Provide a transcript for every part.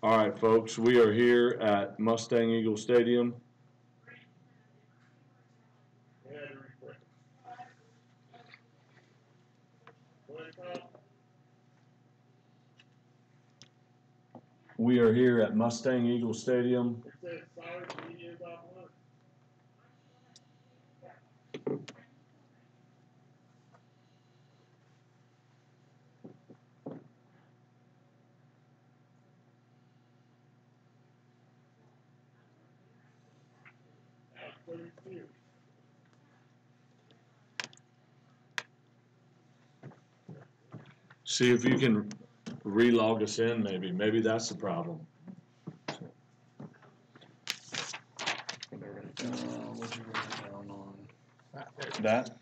All right, folks, we are here at Mustang Eagle Stadium. We are here at Mustang Eagle Stadium. See if you can relog us in, maybe. Maybe that's the problem. What'd you write down on? That?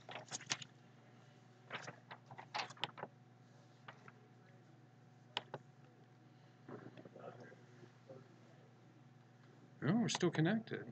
No, we're still connected.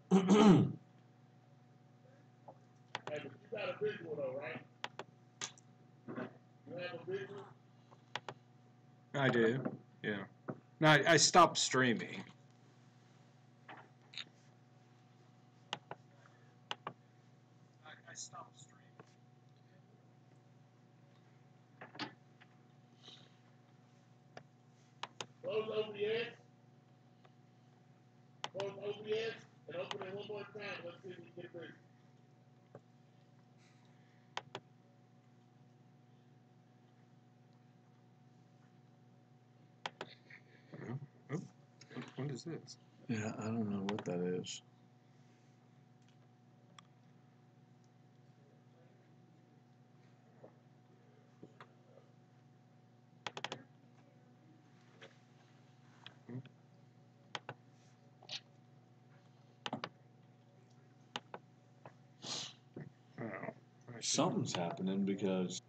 Hey, but you got a visual though, right? You have a visual? I do, yeah. No, I stopped streaming. I stopped streaming. Close OBS. Close OBS and open it one more time. Let's see if we can get a visual. Oh, what is this? Yeah, I don't know what that is. something's happening because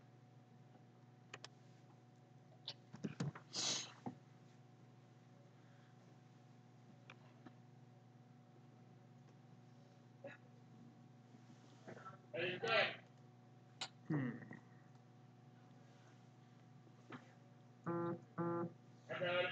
Hey, Zach, Hmm. I got it.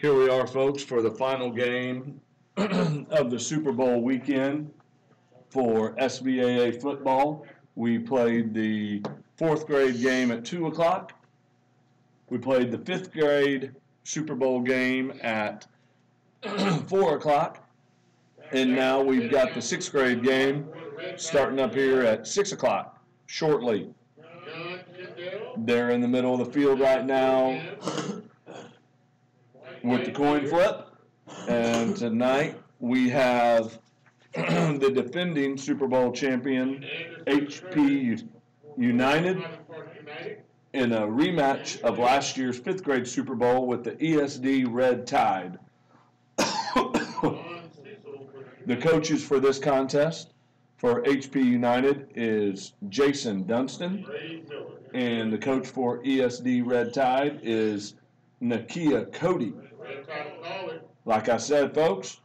Here we are, folks, for the final game of the Super Bowl weekend for SBAA football. We played the 4th grade game at 2 o'clock. We played the 5th grade Super Bowl game at 4 o'clock. And now we've got the 6th grade game starting up here at 6 o'clock shortly. They're in the middle of the field right now with the coin flip. And tonight we have the defending Super Bowl champion, HP United, in a rematch of last year's 5th grade Super Bowl with the ESD Red Tide. The coaches for this contest for HP United is Jason Dunstan, and the coach for ESD Red Tide is Nakia Cody. Like I said, folks,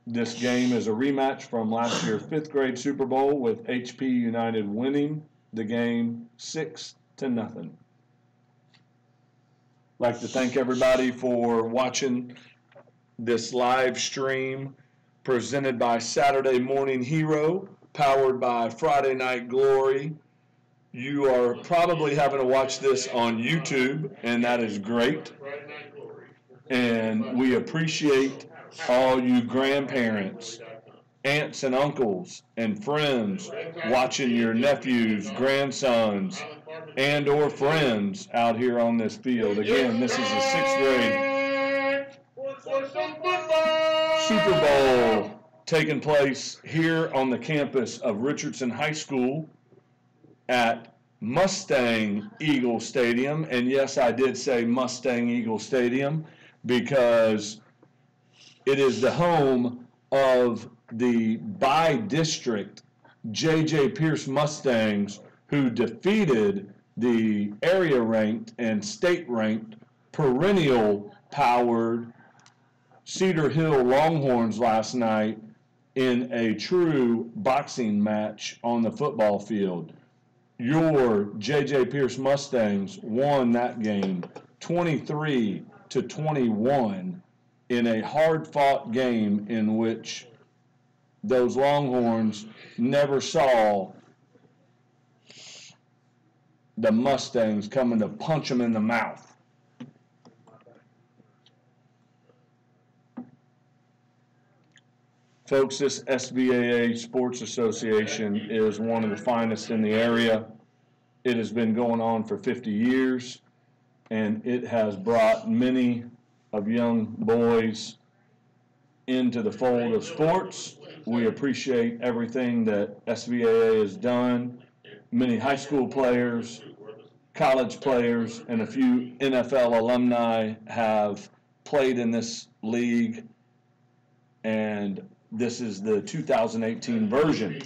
this game is a rematch from last year's 5th grade Super Bowl with HP United winning the game 6-0. Like to thank everybody for watching this live stream presented by Saturday Morning Hero, powered by Friday Night Glory. You are probably having to watch this on YouTube, and that is great. And we appreciate all you grandparents, aunts and uncles, and friends watching your nephews, grandsons, and or friends out here on this field. Again, this is the 6th grade Super Bowl taking place here on the campus of Richardson High School at Mustang Eagle Stadium. And yes, I did say Mustang Eagle Stadium because it is the home of the by-district J.J. Pierce Mustangs, who defeated the area-ranked and state-ranked perennial-powered Cedar Hill Longhorns last night in a true boxing match on the football field. Your J.J. Pierce Mustangs won that game 23-21 in a hard-fought game in which those Longhorns never saw the Mustangs coming to punch them in the mouth. Folks, this SBAA Sports Association is one of the finest in the area. It has been going on for 50 years, and it has brought many of young boys into the fold of sports. We appreciate everything that SBAA has done. Many high school players, college players, and a few NFL alumni have played in this league, and this is the 2018 version.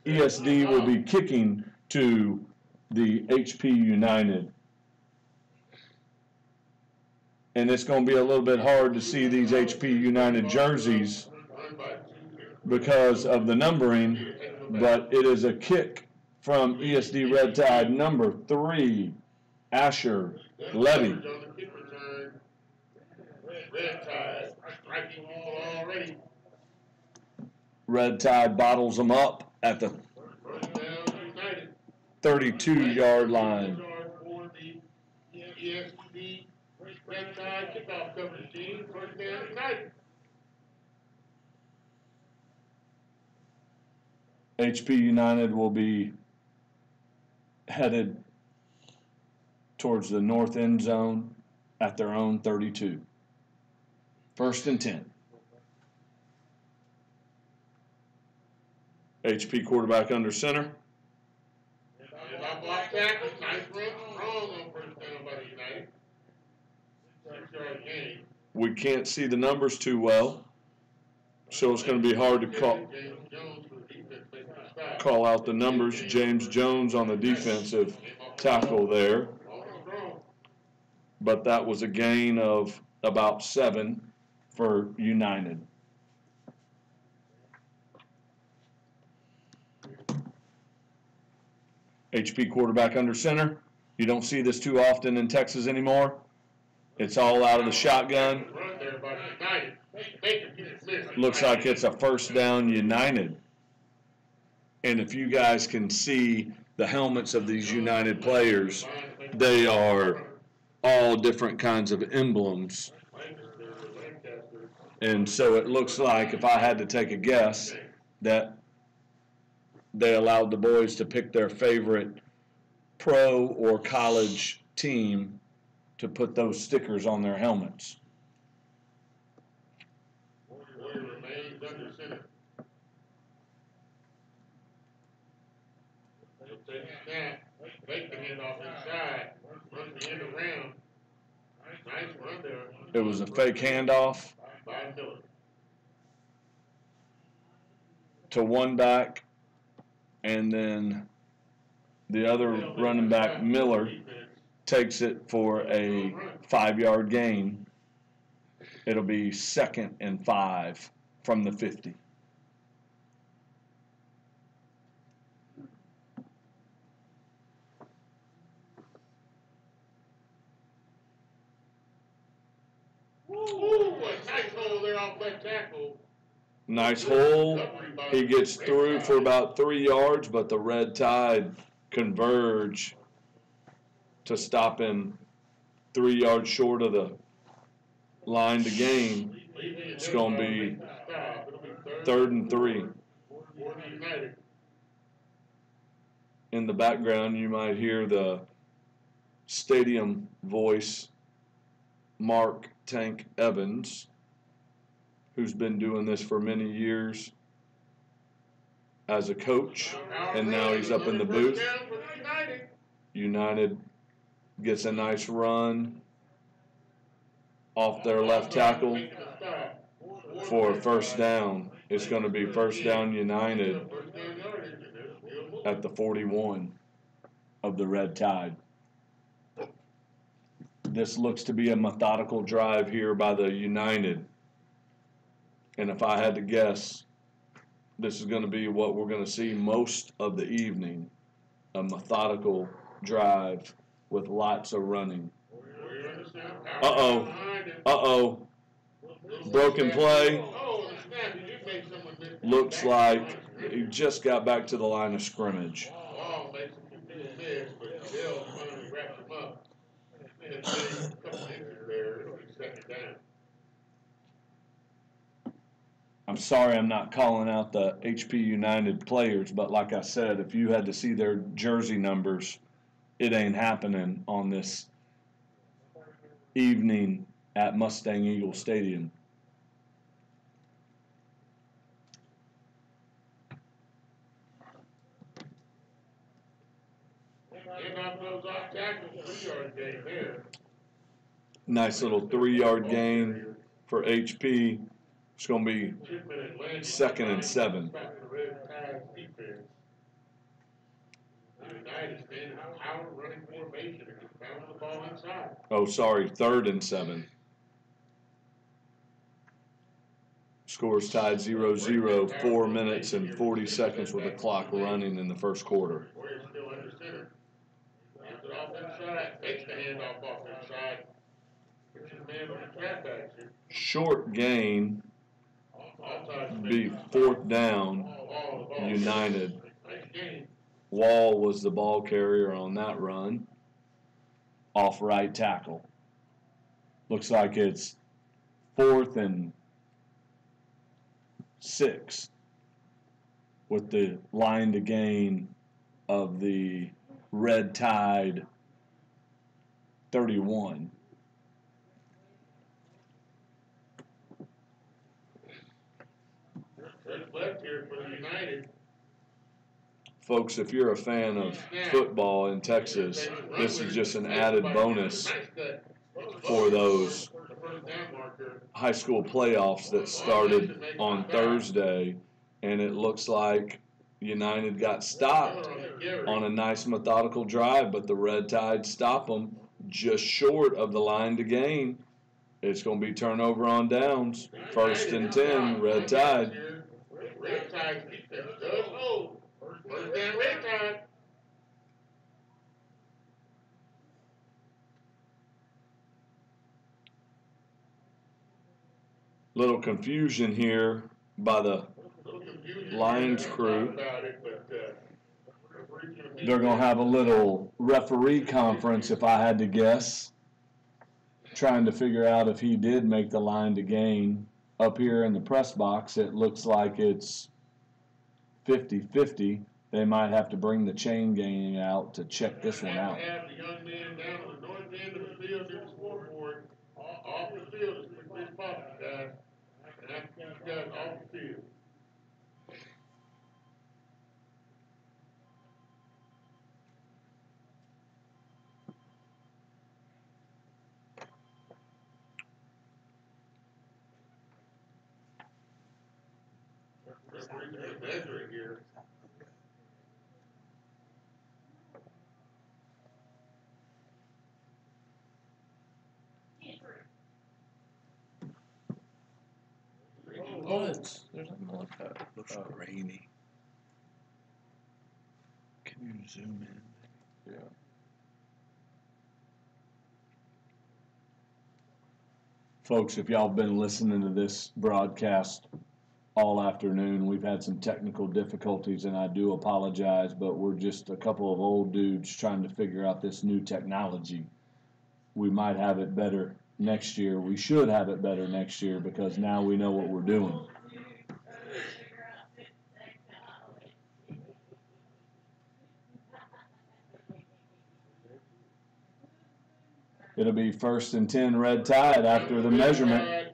ESD will be kicking to the HP United. And it's going to be a little bit hard to see these HP United jerseys because of the numbering, but it is a kick from ESD Red Tide, number 3, Asher Levy. Red Tide bottles them up at the 32-yard line. HP United will be headed towards the north end zone at their own 32. 1st and 10. HP quarterback under center. We can't see the numbers too well, so it's going to be hard to call out the numbers. James Jones on the defensive tackle there. But that was a gain of about 7 for United. HP quarterback under center. You don't see this too often in Texas anymore. It's all out of the shotgun. Run there by United. Baker keeps missing. Looks like it's a first down, United. And if you guys can see the helmets of these United players, they are all different kinds of emblems. And so it looks like, if I had to take a guess, that they allowed the boys to pick their favorite pro or college team to put those stickers on their helmets. Warrior remains under center. They'll take a snap. Take the hand off inside. Run the end around. Nice run there. It was a fake handoff By Miller. to one back, and then the other running back, Miller, takes it for a 5-yard gain. It'll be 2nd and 5 from the 50. Ooh, a nice hole there off left tackle. Nice hole. He gets through for about 3 yards, but the Red Tide converge to stop him 3 yards short of the line to gain. It's going to be 3rd and 3. In the background, you might hear the stadium voice, Mark Tank Evans, who's been doing this for many years as a coach, and now he's up in the booth. United gets a nice run off their left tackle for a first down. It's going to be first down, United, at the 41 of the Red Tide. This looks to be a methodical drive here by the United. And if I had to guess, this is going to be what we're going to see most of the evening, a methodical drive with lots of running. Uh-oh. Uh-oh. Broken play. Looks like he just got back to the line of scrimmage. I'm sorry I'm not calling out the HP United players, but like I said, if you had to see their jersey numbers, it ain't happening on this evening at Mustang Eagle Stadium. Nice little 3-yard gain for HP. It's going to be 2nd and 7. Oh, sorry, 3rd and 7. Scores tied 0-0, 4 minutes and 40 seconds with the clock running in the first quarter. Short gain, be 4th down, United. Wall was the ball carrier on that run, off right tackle. Looks like it's 4th and 6 with the line to gain of the Red Tide 31. Left here for the United. Folks, if you're a fan of football in Texas, this is just an added bonus for those high school playoffs that started on Thursday, and it looks like United got stopped on a nice methodical drive, but the Red Tide stopped them just short of the line to gain. It's going to be turnover on downs. 1st and 10, Red Tide. Red Tide defense does hold. First down, Red Tide. Little confusion here by the Lions crew. They're going to have a little referee conference, if I had to guess, trying to figure out if he did make the line to gain. Up here in the press box, it looks like it's 50-50. They might have to bring the chain gang out to check this one out. Have the young man down on the north end of the field in the scoreboard, off the field as quickly as possible, guys. And I keep you guys off the field. Referee's measuring here. Oh, there's nothing like that. Looks grainy. Can you zoom in? Yeah. Folks, if y'all been listening to this broadcast all afternoon, we've had some technical difficulties, and I do apologize, but we're just a couple of old dudes trying to figure out this new technology. We might have it better next year. We should have it better next year because now we know what we're doing. It'll be 1st and 10 Red Tide after the measurement.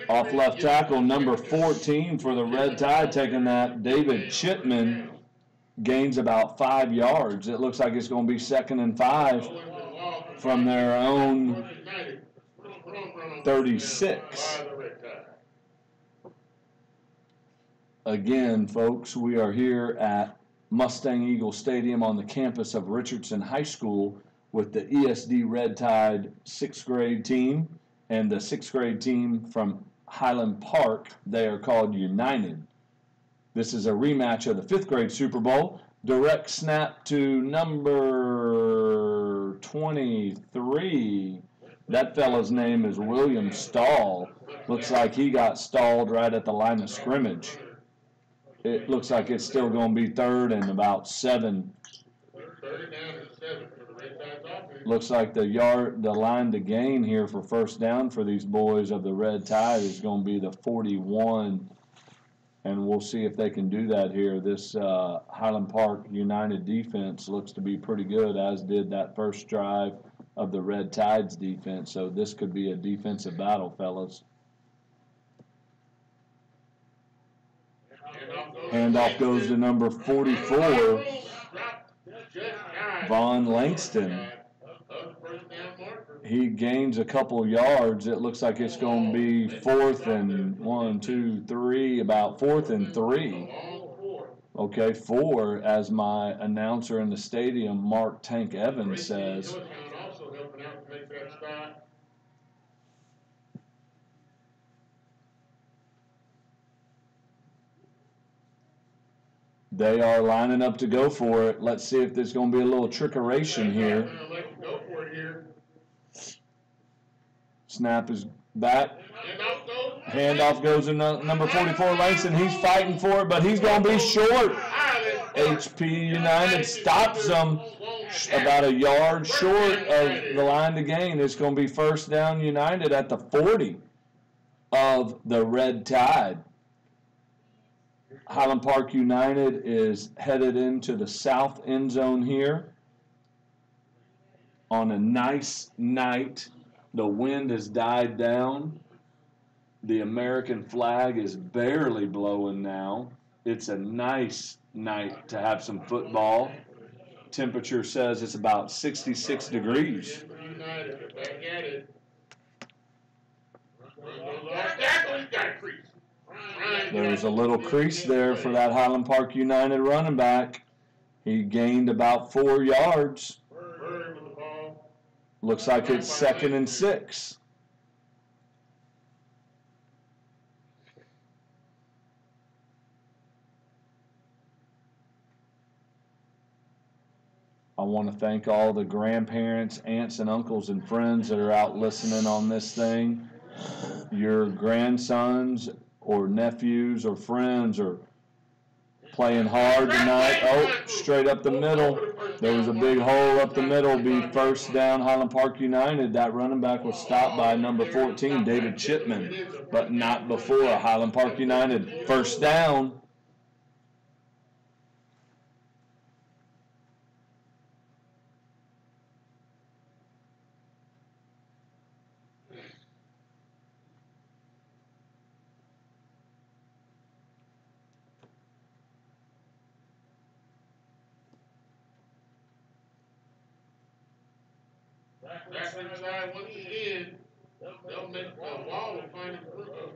Off left tackle, number 14 for the Red Tide, taking that. David Chipman gains about 5 yards. It looks like it's going to be 2nd and 5 from their own 36. Again, folks, we are here at Mustang Eagle Stadium on the campus of Richardson High School with the ESD Red Tide 6th grade team and the 6th grade team from Highland Park. They are called United. This is a rematch of the 5th grade Super Bowl. Direct snap to number 23. That fella's name is William Stahl. Looks like he got stalled right at the line of scrimmage. It looks like it's still going to be 3rd and about 7. Looks like the line to gain here for 1st down for these boys of the Red Tide is going to be the 41. And we'll see if they can do that here. This Highland Park United defense looks to be pretty good, as did that first drive of the Red Tide's defense. So this could be a defensive battle, fellas. Handoff goes to number 44, Vaughn Langston. He gains a couple yards. It looks like it's going to be 4th and 1, 2, 3, about 4th and 3. Okay, 4, as my announcer in the stadium, Mark Tank Evans, says. They are lining up to go for it. Let's see if there's going to be a little trickeration here. Snap is back. Handoff goes to number 44, Langston. He's fighting for it, but he's going to be short. HP United stops them about a yard short of the line to gain. It's going to be 1st down United at the 40 of the Red Tide. Highland Park United is headed into the south end zone here on a nice night. The wind has died down. The American flag is barely blowing now. It's a nice night to have some football. Temperature says it's about 66 degrees. There's a little crease there for that Highland Park United running back. He gained about 4 yards. Looks like it's 2nd and 6. I want to thank all the grandparents, aunts, and uncles and friends that are out listening on this thing. Your grandsons or nephews or friends are playing hard tonight. Oh, straight up the middle. There was a big hole up the middle. Be first down, Highland Park United. That running back was stopped by number 14, David Chipman, but not before. Highland Park United first down. Back inside, once again, they'll make a wall of finding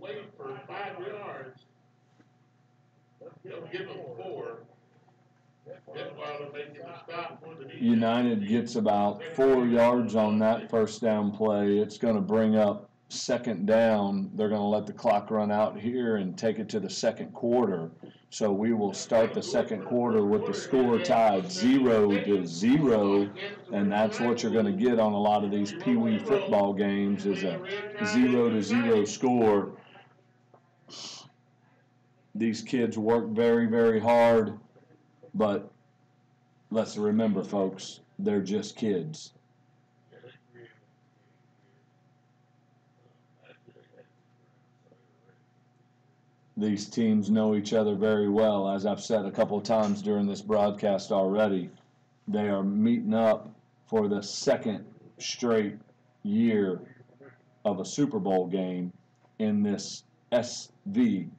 wait for 5 yards. They'll give them 4. That's why they're making a stop for the defense. United gets about 4 yards on that first down play. It's going to bring up second down. They're going to let the clock run out here and take it to the second quarter. So we will start the second quarter with the score tied 0-0, and that's what you're going to get on a lot of these Pee Wee football games is a 0-0 score. These kids work very, very hard, but let's remember, folks, they're just kids. These teams know each other very well. As I've said a couple of times during this broadcast already, they are meeting up for the second straight year of a Super Bowl game in this SVAA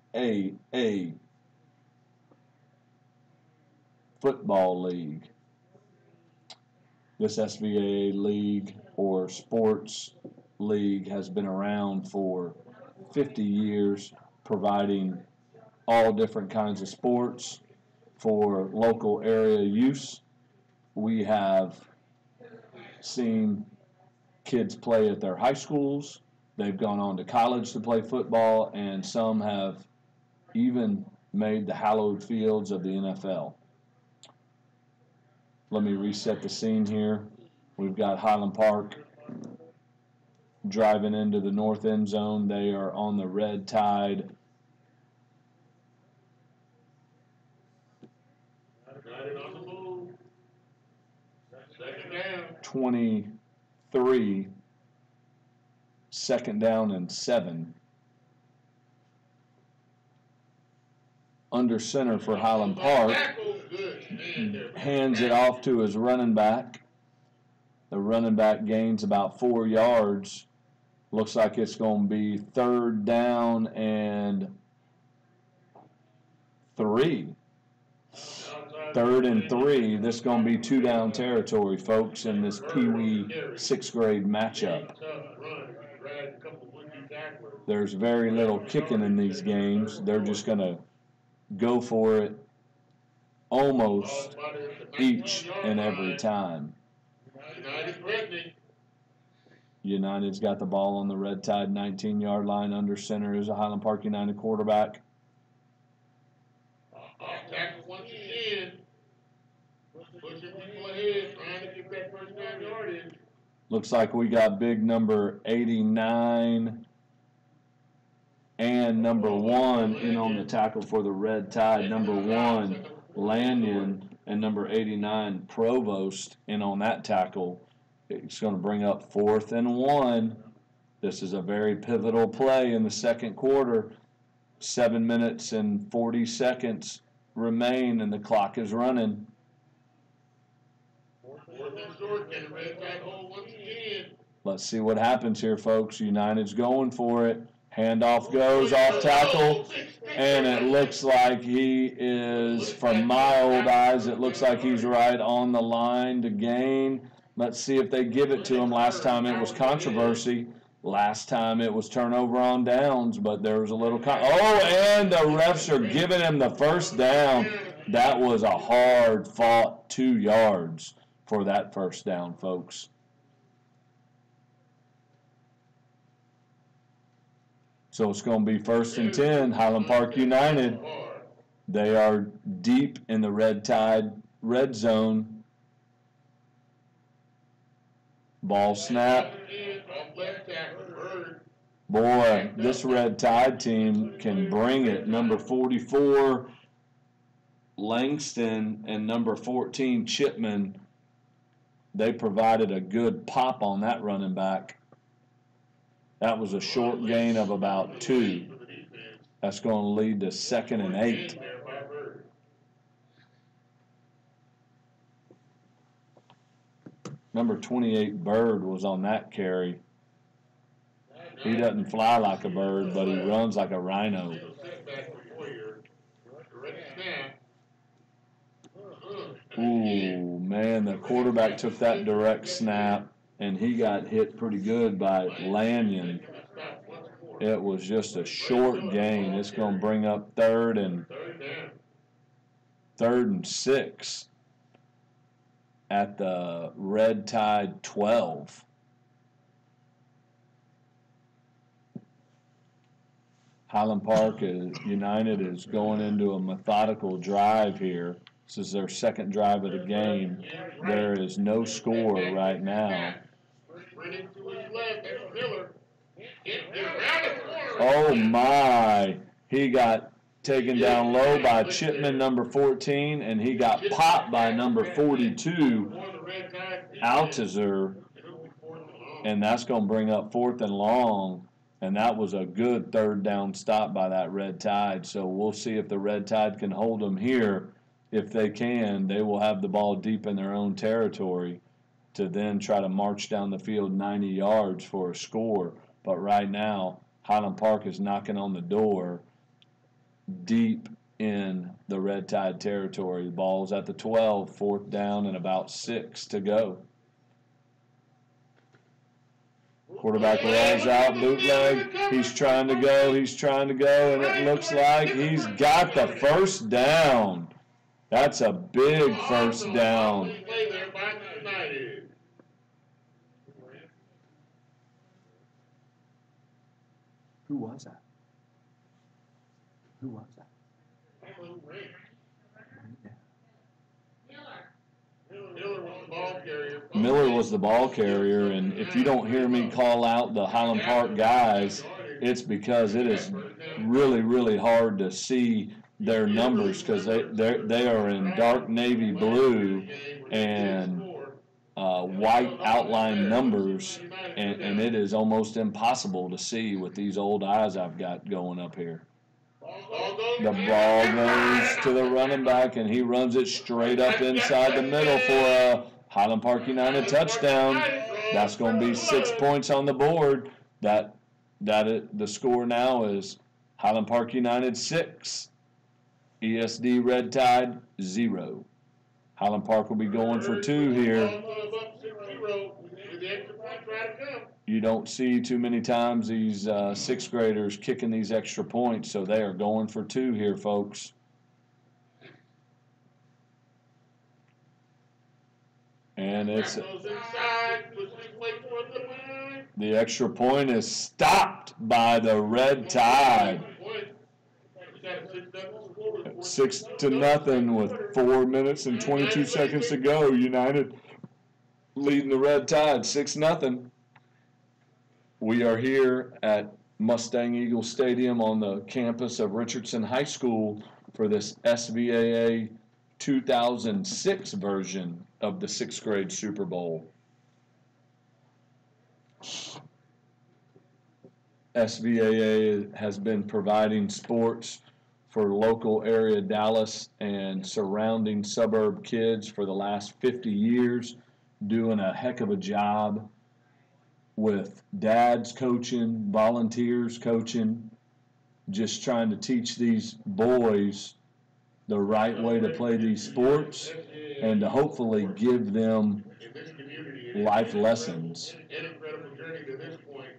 football league. This SVAA league or sports league has been around for 50 years, providing all different kinds of sports for local area use. We have seen kids play at their high schools. They've gone on to college to play football, and some have even made the hallowed fields of the NFL. Let me reset the scene here. We've got Highland Park driving into the north end zone. They are on the red tide. On the move. Second down. 23, second down and 7. Under center for Highland Park. Hands it off to his running back. The running back gains about 4 yards. Looks like it's going to be third down and 3. 3rd and 3. This is going to be 2-down territory, folks, in this Pee Wee 6th grade matchup. There's very little kicking in these games. They're just going to go for it almost each and every time. United's got the ball on the red tide 19-yard line. Under center is a Highland Park United quarterback. Tackle once again. Pushing people ahead, trying to get that first down yardage. Looks like we got big number 89 and number 1 in on the tackle for the red tide. Number 1, Lanyon, and number 89, Provost, in on that tackle. It's going to bring up 4th and 1. This is a very pivotal play in the second quarter. 7 minutes and 40 seconds remain, and the clock is running. 4th and short, and the red tide hole once again. Let's see what happens here, folks. United's going for it. Handoff goes off tackle, and it looks like he is, from my old eyes, it looks like he's right on the line to gain. Let's see if they give it to him. Last time it was controversy. Last time it was turnover on downs, but there was a little and the refs are giving him the first down. That was a hard-fought 2 yards for that first down, folks. So it's going to be 1st and 10, Highland Park United. They are deep in the red tide red zone. Ball snap. Again, off left tackle, Bird. Boy, this Red Tide team can bring it. Number 44, Langston, and number 14, Chipman. They provided a good pop on that running back. That was a short gain of about 2. That's going to lead to 2nd and 8. Number 28, Bird, was on that carry. He doesn't fly like a bird, but he runs like a rhino. Ooh, man, the quarterback took that direct snap, and he got hit pretty good by Lanyon. It was just a short gain. It's going to bring up third and 6 at the Red Tide 12. Highland Park United is going into a methodical drive here. This is their second drive of the game. There is no score right now. Oh my, he got taken down low by Chipman, number 14, and he got popped by number 42, Altizer, and that's going to bring up 4th and long. And that was a good third down stop by that Red Tide. So we'll see if the Red Tide can hold them here. If they can, they will have the ball deep in their own territory to then try to march down the field 90 yards for a score. But right now, Highland Park is knocking on the door deep in the Red Tide territory. The ball's at the 12, 4th down, and about 6 to go. Quarterback rolls out, bootleg. He's trying to go, and it looks like he's got the first down. That's a big first down. Who was that? Miller was the ball carrier, and if you don't hear me call out the Highland Park guys, it's because it is really, really hard to see their numbers because they are in dark navy blue and white outline numbers, and it is almost impossible to see with these old eyes I've got going up here. The ball goes to the running back, and he runs it straight up inside the middle for a Highland Park United touchdown. That's going to be 6 points on the board. The score now is Highland Park United 6, ESD Red Tide 0. Highland Park will be going for 2 here. You don't see too many times these 6th graders kicking these extra points, so they are going for 2 here, folks. And it's the extra point is stopped by the Red Tide. 6-0 with 4 minutes and 22 seconds to go. United leading the Red Tide 6-0. We are here at Mustang Eagle Stadium on the campus of Richardson High School for this SVAA 2006 version of the 6th grade Super Bowl. SVAA has been providing sports for local area Dallas and surrounding suburb kids for the last 50 years, doing a heck of a job with dads coaching, volunteers coaching, just trying to teach these boys the right way to play these sports and to hopefully give them life lessons. An incredible journey to this point.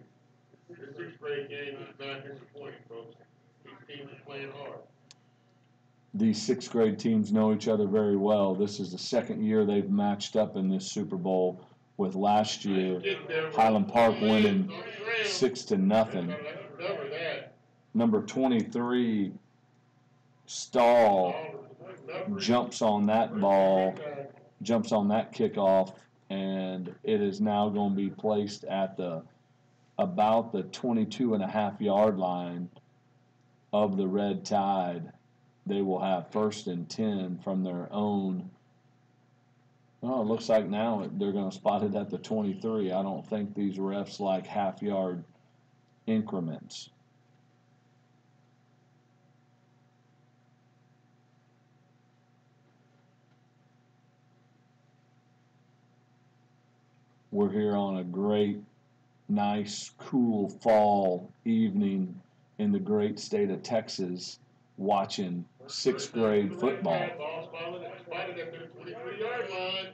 The 6th grade game is not disappointing, folks. These teams are playing hard. These 6th grade teams know each other very well. This is the second year they've matched up in this Super Bowl, with last year Highland Park winning 6-0. Number 23, Stahl, jumps on that ball, jumps on that kickoff, and it is now going to be placed at about the 22.5 yard line of the Red Tide. They will have 1st and 10 from their own. Oh, it looks like now they're going to spot it at the 23. I don't think these refs like half-yard increments. We're here on a great, nice, cool fall evening in the great state of Texas watching 6th grade football. Spotted at their 23-yard line.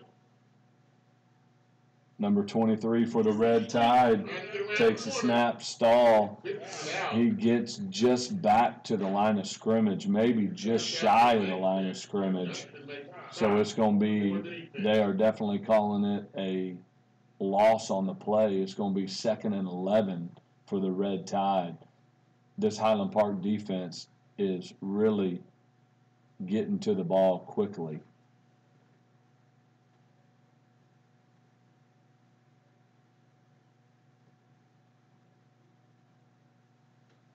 Number 23 for the Red Tide takes a snap, stall. He gets just back to the line of scrimmage, maybe just shy of the line of scrimmage. So it's going to be, they are definitely calling it a loss on the play. It's going to be 2nd and 11 for the Red Tide. This Highland Park defense is really getting to the ball quickly.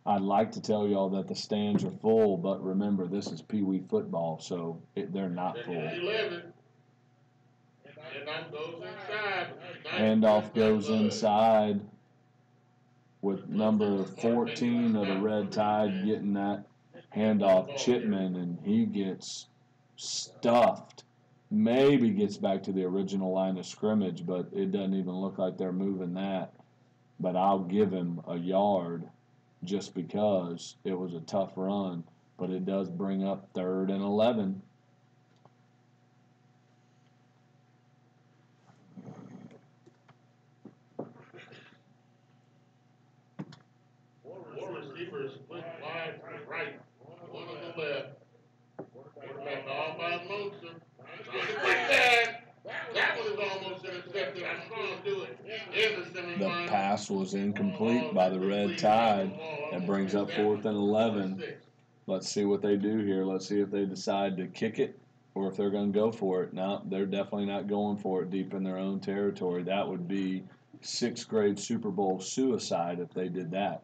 I'd like to tell y'all that the stands are full, but remember, this is Pee Wee football, so they're not full. 11. Handoff goes inside. Handoff goes inside with number 14 of the Red Tide getting that handoff, Chipman, and he gets stuffed. Maybe gets back to the original line of scrimmage, but it doesn't even look like they're moving that. But I'll give him a yard just because it was a tough run, but it does bring up 3rd and 11. Four receivers split wide to the right, one on the left. Quarterback all by lonesome. That one is almost intercepted. I saw him do it. The pass was incomplete by the Red Tide. That brings up 4th and 11. Let's see what they do here. Let's see if they decide to kick it or if they're going to go for it. No, they're definitely not going for it deep in their own territory. That would be 6th grade Super Bowl suicide if they did that.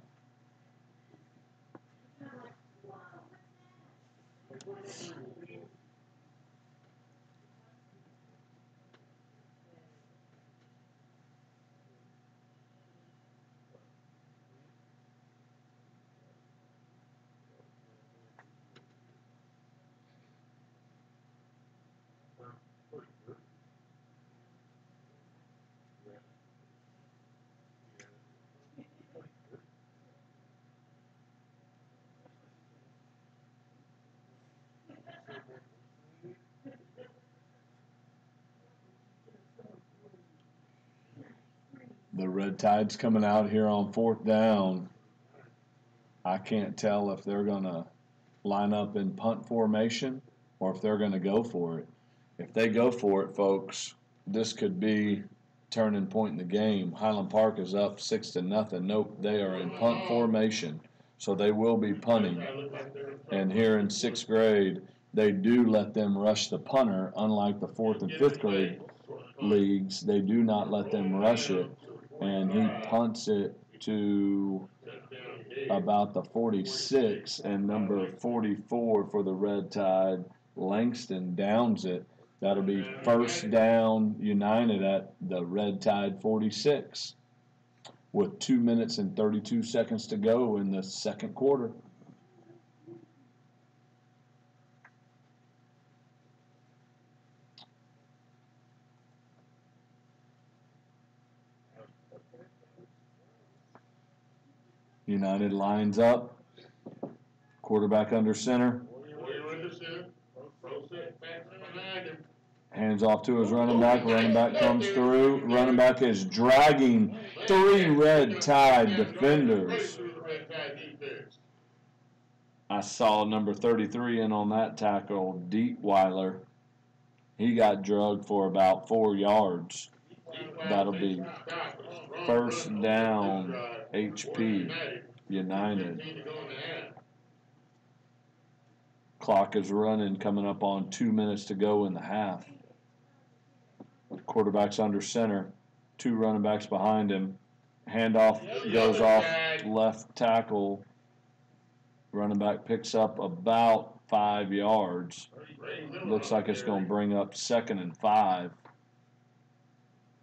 The Red Tide's coming out here on 4th down. I can't tell if they're going to line up in punt formation or if they're going to go for it. If they go for it, folks, this could be turning point in the game. Highland Park is up 6-0. Nope, they are in punt formation, so they will be punting. And here in 6th grade, they do let them rush the punter, unlike the 4th and 5th grade leagues. They do not let them rush it, and he punts it to about the 46, and number 44 for the Red Tide, Langston, downs it. That'll be 1st down United at the Red Tide 46 with 2 minutes and 32 seconds to go in the 2nd quarter. United lines up, quarterback under center. Hands off to his running back. Running back comes through. Running back is dragging 3 Red Tide defenders. I saw number 33 in on that tackle, Dietweiler. He got drugged for about 4 yards. That'll be 1st down, HP, United. Clock is running, coming up on 2 minutes to go in the half. Quarterback's under center, 2 running backs behind him. Handoff goes off left tackle. Running back picks up about 5 yards. Looks like it's going to bring up 2nd and 5.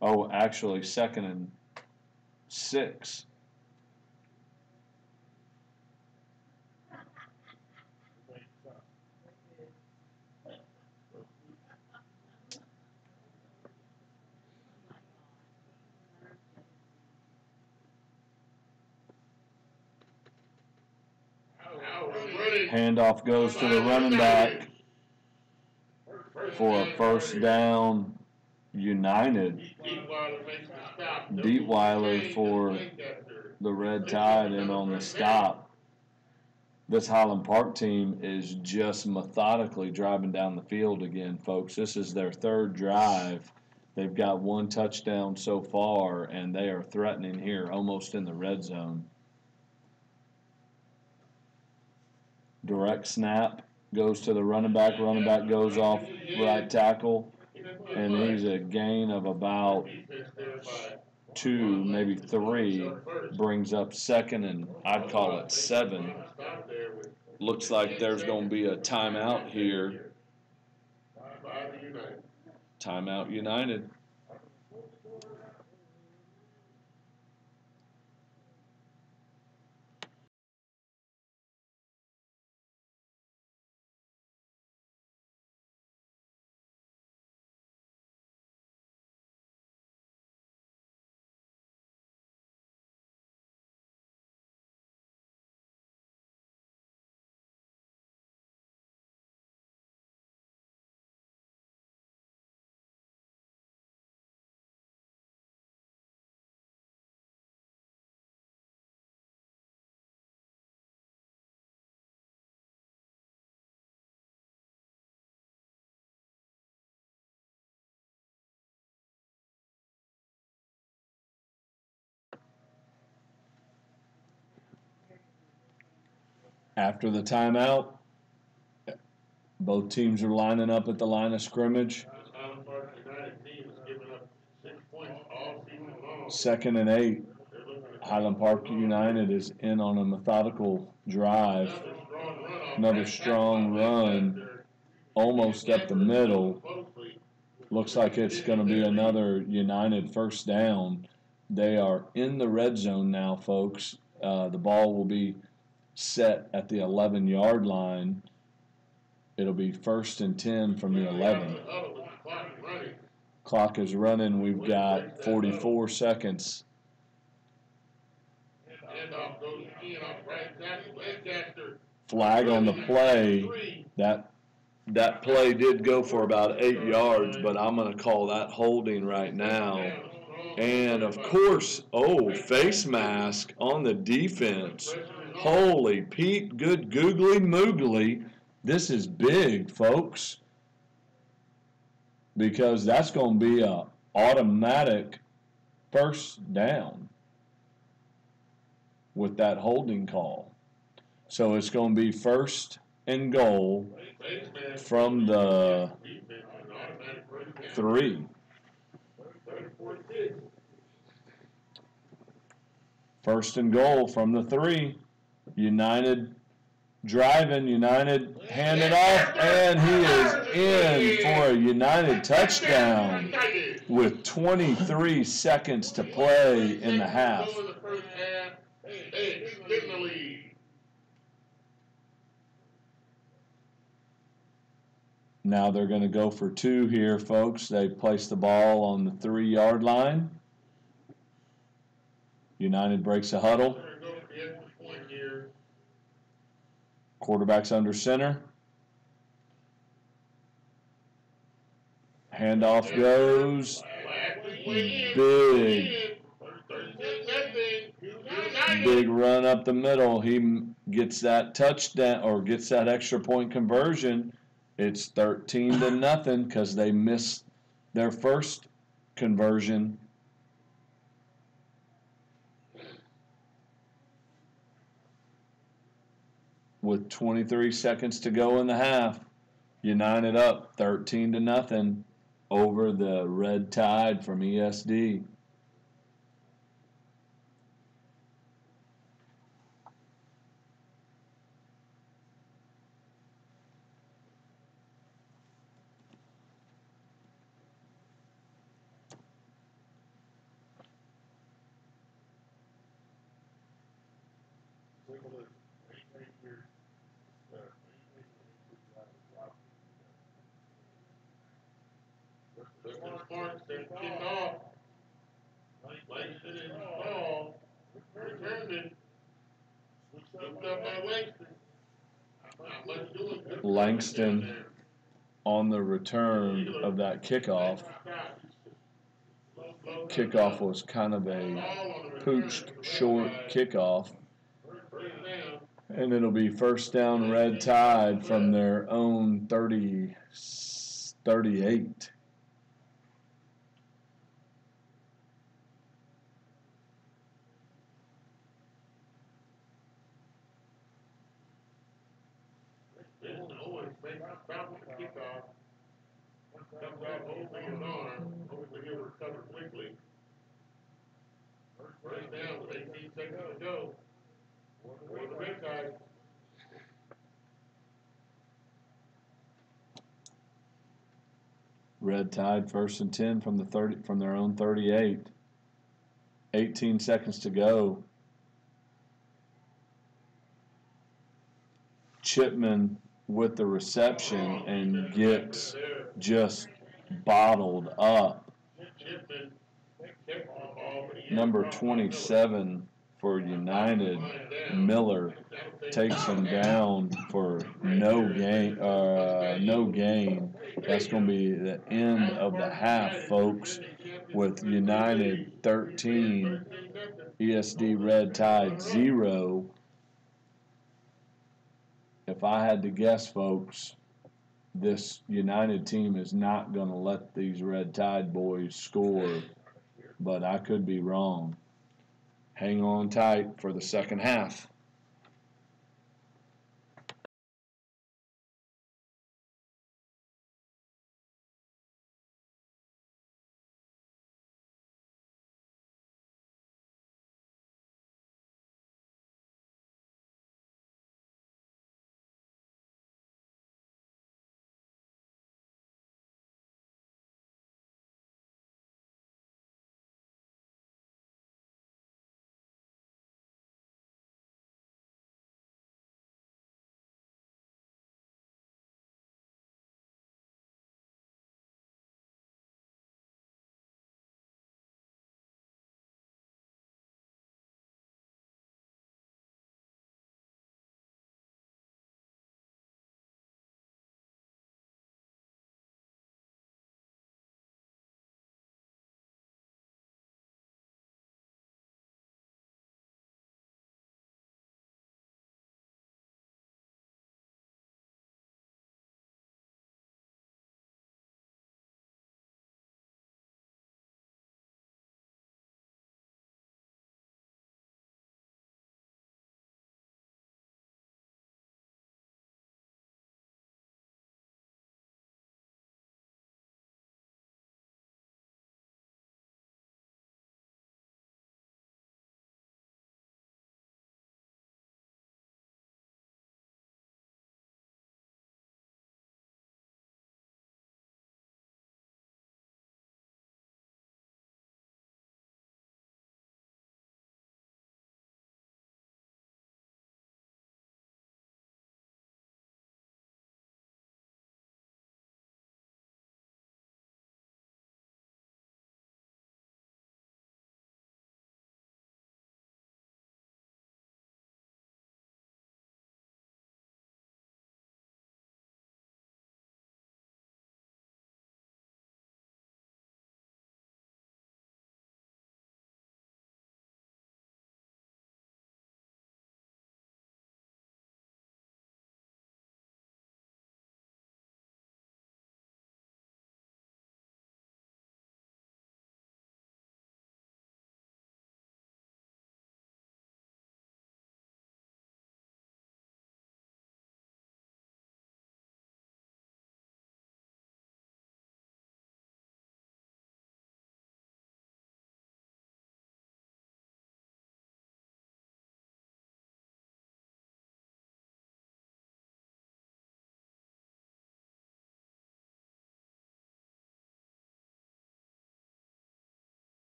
Oh, actually 2nd and 6. Handoff goes to the running back for a first down. United. Dietweiler for the Red Tide in on the stop. This Highland Park team is just methodically driving down the field again, folks. This is their 3rd drive. They've got 1 touchdown so far, and they are threatening here, almost in the red zone. Direct snap goes to the running back. Running back goes off right tackle, and he's a gain of about 2, maybe 3. Brings up 2nd and I'd call it 7. Looks like there's going to be a timeout here. Timeout United. After the timeout, both teams are lining up at the line of scrimmage. 2nd and 8. Highland Park United is in on a methodical drive. Another strong run, almost up the middle. Looks like it's going to be another United first down. They are in the red zone now, folks. The ball will be set at the 11-yard line. It'll be 1st and 10 from the 11. Clock is running. We've got 44 seconds. Flag on the play. That play did go for about 8 yards, but I'm going to call that holding right now. And, of course, face mask on the defense. Holy Pete, good googly moogly. This is big, folks, because that's going to be a automatic first down with that holding call. So it's going to be 1st and goal from the 3. 1st and goal from the 3. United driving, United hand it off, and he is in for a United touchdown with 23 seconds to play in the half. Now they're going to go for 2 here, folks. They place the ball on the 3-yard line. United breaks a huddle. Quarterback's under center. Handoff goes. Big run up the middle. He gets that touchdown or gets that extra point conversion. It's 13-0 because they missed their first conversion. With 23 seconds to go in the half, United up 13-0. over the Red Tide from ESD. Mr. Marks said kick off. Langston in the ball. Returned it. Looked up by Langston. Not much doing. Langston on the return of that kickoff. Kickoff was kind of a pooched short kickoff. And it'll be first down Red Tide from their own 38. Comes out holding his arm. Hopefully he'll recover quickly. First down with 18 seconds to go. For the Red Tide. Red Tide first and 10 from the 30 from their own 38. 18 seconds to go. Chipman with the reception and gets just bottled up. Number 27 for United, Miller, takes him down for no gain. That's going to be the end of the half, folks, with United 13, ESD Red Tide 0. If I had to guess, folks, this United team is not going to let these Red Tide boys score, but I could be wrong. Hang on tight for the second half.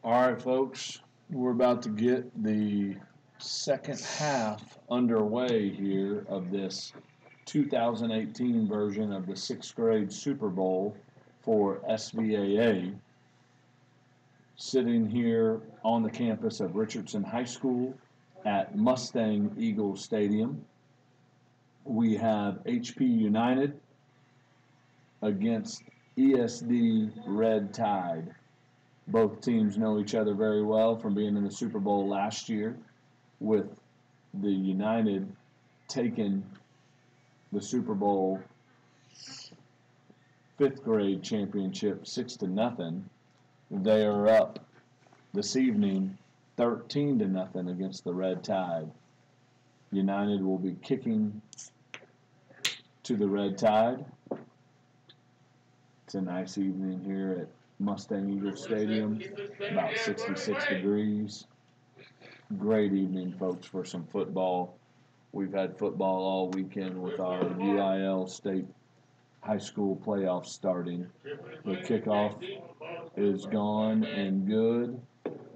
All right, folks, we're about to get the second half underway here of this 2018 version of the 6th grade Super Bowl for SVAA. Sitting here on the campus of Richardson High School at Mustang Eagles Stadium, we have HP United against ESD Red Tide. Both teams know each other very well from being in the Super Bowl last year, with the United taking the Super Bowl 5th grade championship 6-0. They are up this evening 13-0 against the Red Tide. United will be kicking to the Red Tide. It's a nice evening here at Mustang Eagles Stadium, about 66 degrees. Great evening, folks, for some football. We've had football all weekend with our UIL State High School playoffs starting. The kickoff is gone and good.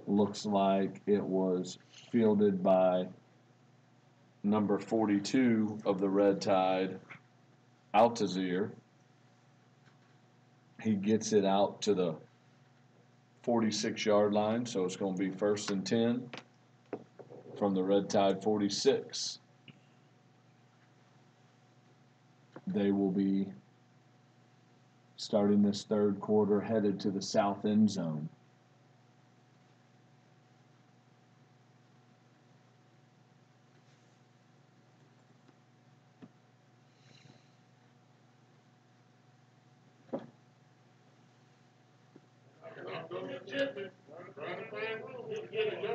Looks like it was fielded by number 42 of the Red Tide, Altazir. He gets it out to the 46-yard line, so it's going to be 1st and 10 from the Red Tide 46. They will be starting this third quarter headed to the south end zone.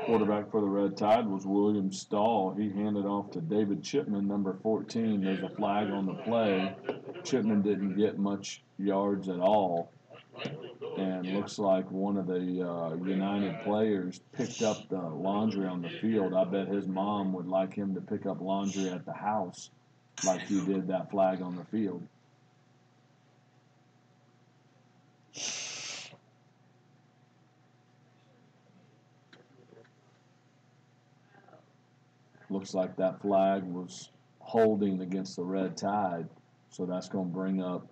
Quarterback for the Red Tide was William Stahl. He handed off to David Chipman, number 14. There's a flag on the play. Chipman didn't get much yards at all. And looks like one of the United players picked up the laundry on the field. I bet his mom would like him to pick up laundry at the house like he did that flag on the field. Looks like that flag was holding against the Red Tide, so that's going to bring up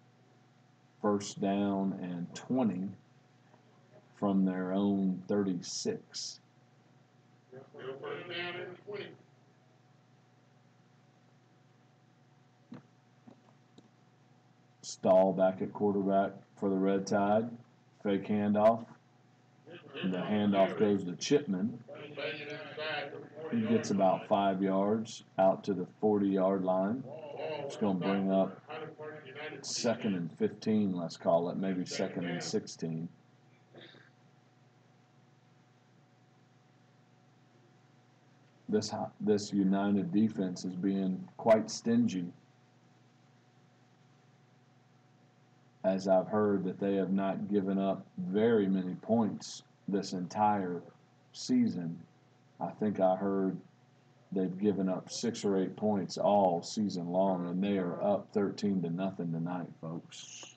1st down and 20 from their own 36. Stahl back at quarterback for the Red Tide. Fake handoff. And the handoff goes to Chipman. He gets about 5 yards out to the 40-yard line. It's going to bring up 2nd and 15, let's call it, maybe 2nd and 16. This United defense is being quite stingy, as I've heard that they have not given up very many points this entire season. I think I heard they've given up 6 or 8 points all season long, and they are up 13-0 tonight, folks.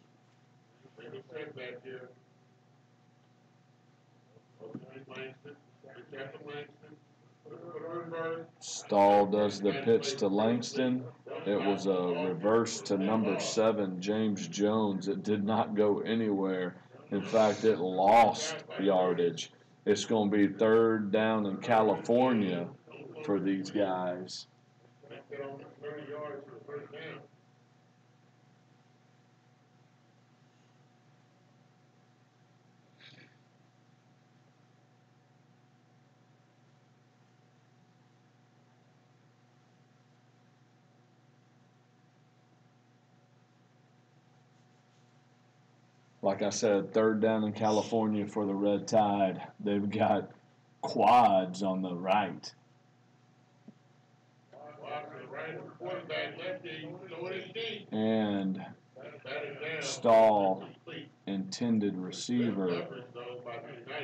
Stahl does the pitch to Langston. It was a reverse to number 7, James Jones. It did not go anywhere. In fact, it lost yardage. It's going to be 3rd down in California for these guys. Like I said, 3rd down in California for the Red Tide. They've got quads on the right. And Stahl, intended receiver,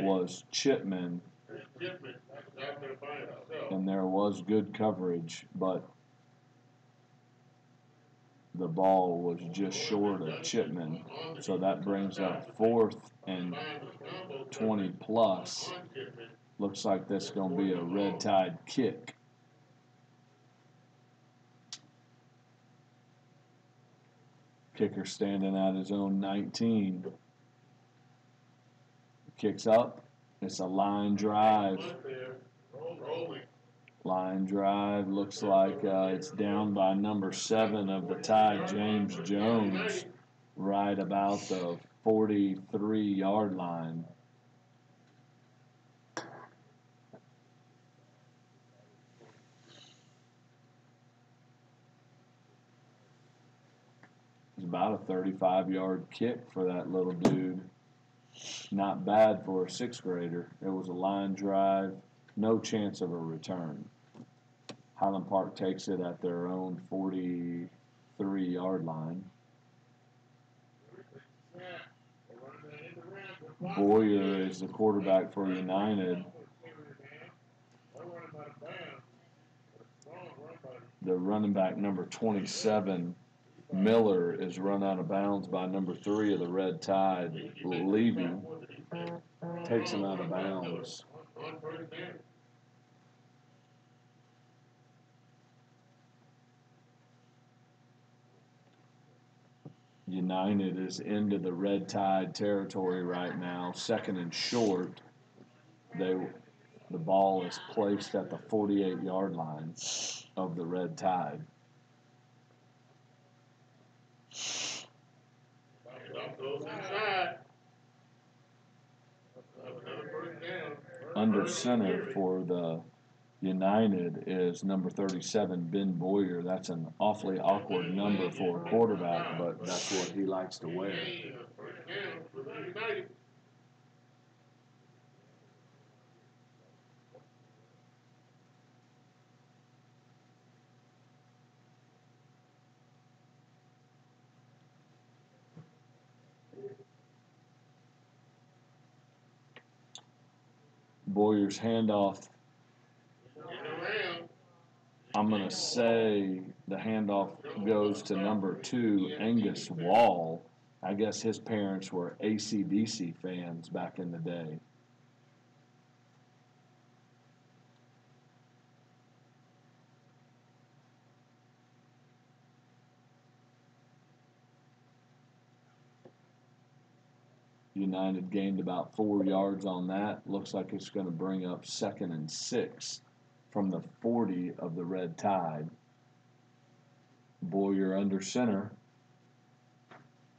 was Chipman. And there was good coverage, but the ball was just short of Chipman. So that brings up 4th and 20 plus. Looks like that's going to be a Red Tide kick. Kicker standing at his own 19. Kicks up. It's a line drive. Line drive. Looks like it's down by number 7 of the Tide, James Jones, right about the 43-yard line. It's about a 35-yard kick for that little dude. Not bad for a 6th grader. It was a line drive, no chance of a return. Highland Park takes it at their own 43-yard line. Boyer is the quarterback for United. The running back, number 27, Miller, is run out of bounds by number 3 of the Red Tide, Levy. Takes him out of bounds. United is into the Red Tide territory right now, 2nd and short. The ball is placed at the 48-yard line of the Red Tide. Under center for the United is number 37, Ben Boyer. That's an awfully awkward number for a quarterback, but that's what he likes to wear. Boyer's handoff. I'm going to say the handoff goes to number 2, Angus Wall. I guess his parents were AC/DC fans back in the day. United gained about 4 yards on that. Looks like it's going to bring up 2nd and 6 from the 40 of the Red Tide. Boyer under center.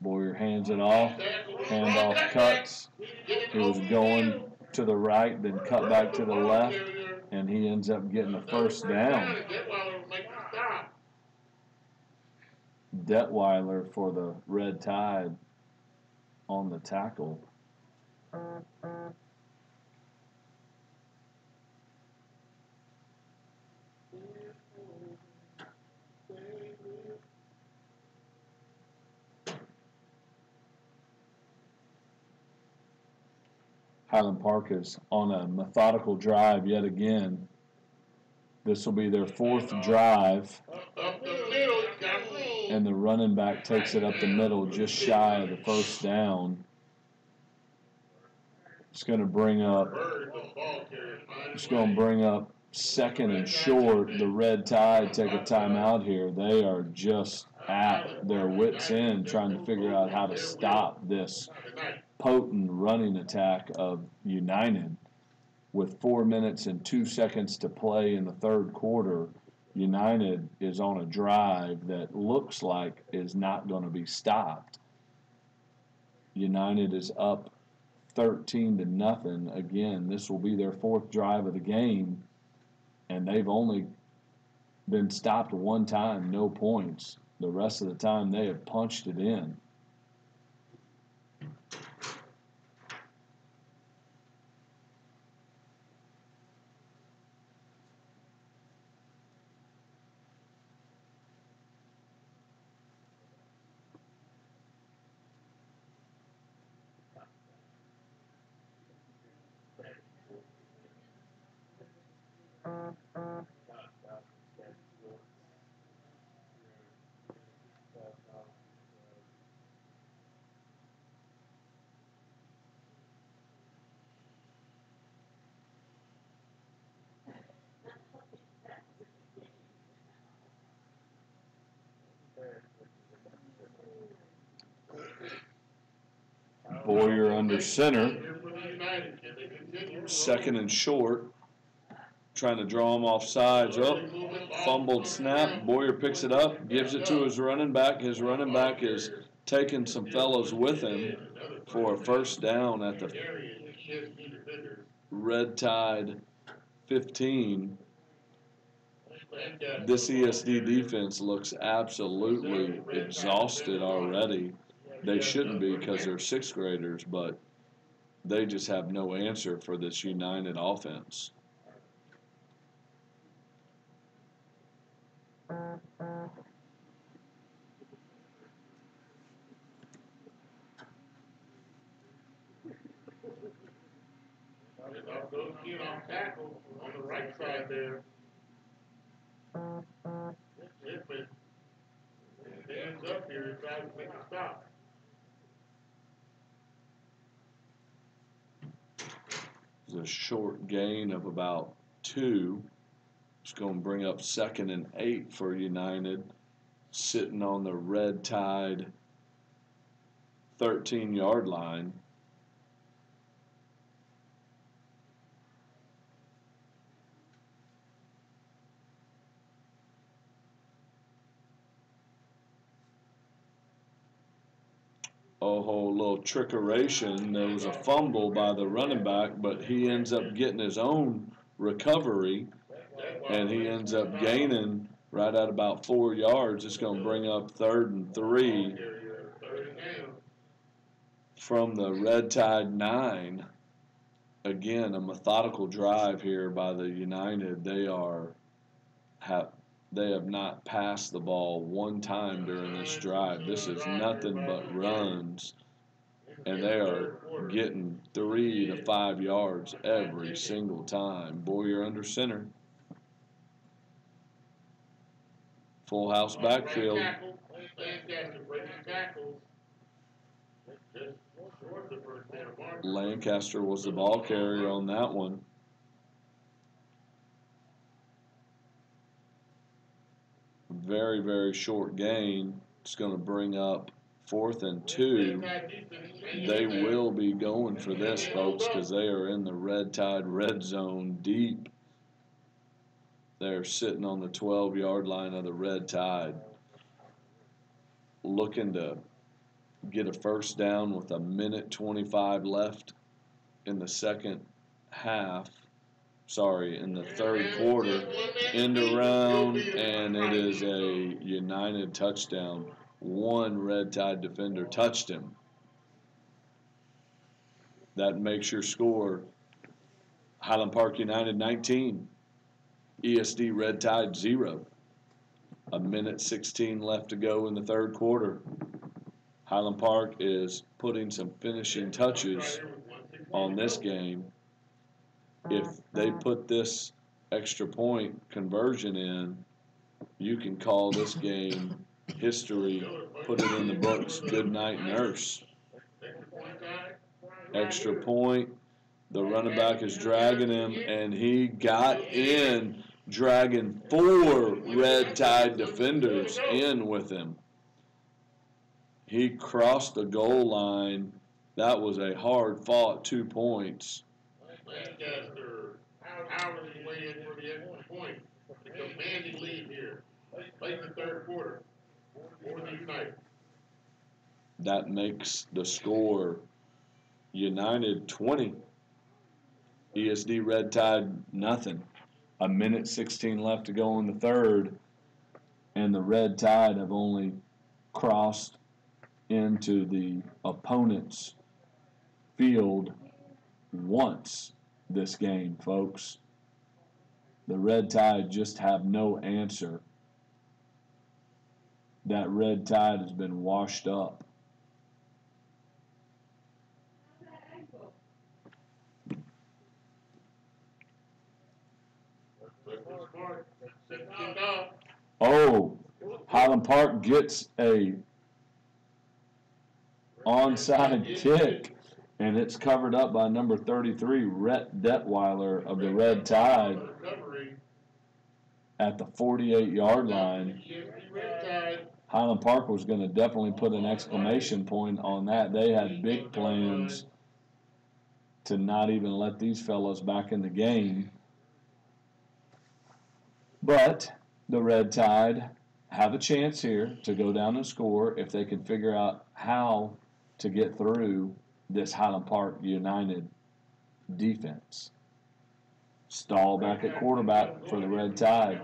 Boyer hands it off. Handoff cuts. He was going to the right, then cut back to the left, and he ends up getting a first down. Detweiler for the Red Tide on the tackle. Highland Park is on a methodical drive yet again. This will be their 4th drive. And the running back takes it up the middle just shy of the first down. It's going to bring up 2nd and short. The Red Tide take a timeout here. They are just at their wits' end trying to figure out how to stop this potent running attack of United. With 4 minutes and 2 seconds to play in the 3rd quarter, United is on a drive that looks like is not going to be stopped. United is up 13-0. Again, this will be their 4th drive of the game, and they've only been stopped 1 time, no points. The rest of the time they have punched it in. under center. Here for the United, can they continue? Second and short. Trying to draw him off sides. Oh, fumbled snap. Boyer picks it up, gives it to his running back. His running back is taking some fellows with him for a first down at the Red Tide 15. This ESD defense looks absolutely exhausted already. They shouldn't be because they're sixth graders, but they just have no answer for this United offense. Those kid off tackle on the right side there. It ends up here and tries to make a stop. It's a short gain of about 2. It's going to bring up 2nd and 8 for United, sitting on the Red Tide 13-yard line. Oh, little trickeration. There was a fumble by the running back, but he ends up getting his own recovery, and he ends up gaining right at about 4 yards. It's going to bring up 3rd and 3 from the Red Tide 9. Again, a methodical drive here by the United. They have not passed the ball one time during this drive. This is nothing but runs, and they are getting 3 to 5 yards every single time. Boyer under center. Full house backfield. Lancaster was the ball carrier on that one. Very, very short gain. It's going to bring up 4th and 2. They will be going for this, folks, because they are in the Red Tide red zone deep. They're sitting on the 12-yard line of the Red Tide, looking to get a first down with 1:25 left in the second half. Sorry, in the third quarter. End around, and it is a United touchdown. One Red Tide defender touched him. That makes your score Highland Park United 19, ESD Red Tide 0. 1:16 left to go in the third quarter. Highland Park is putting some finishing touches on this game. If they put this extra point conversion in, you can call this game history, put it in the books. Good night, nurse. Extra point. The running back is dragging him, and he got in, dragging 4 Red Tide defenders in with him. He crossed the goal line. That was a hard-fought 2 points. Lancaster, Howard is way in for the extra point. The commanding lead here, late in the third quarter, for the United. That makes the score United 20, ESD Red Tide nothing. 1:16 left to go in the third, and the Red Tide have only crossed into the opponent's field once this game, folks. The Red Tide just have no answer. That Red Tide has been washed up. Oh, Highland Park gets a onside kick, and it's covered up by number 33, Rhett Detweiler of the Red Tide at the 48-yard line. Highland Park was going to definitely put an exclamation point on that. They had big plans to not even let these fellows back in the game. But the Red Tide have a chance here to go down and score if they can figure out how to get through this Highland Park United defense. Stahl back at quarterback for the Red Tide.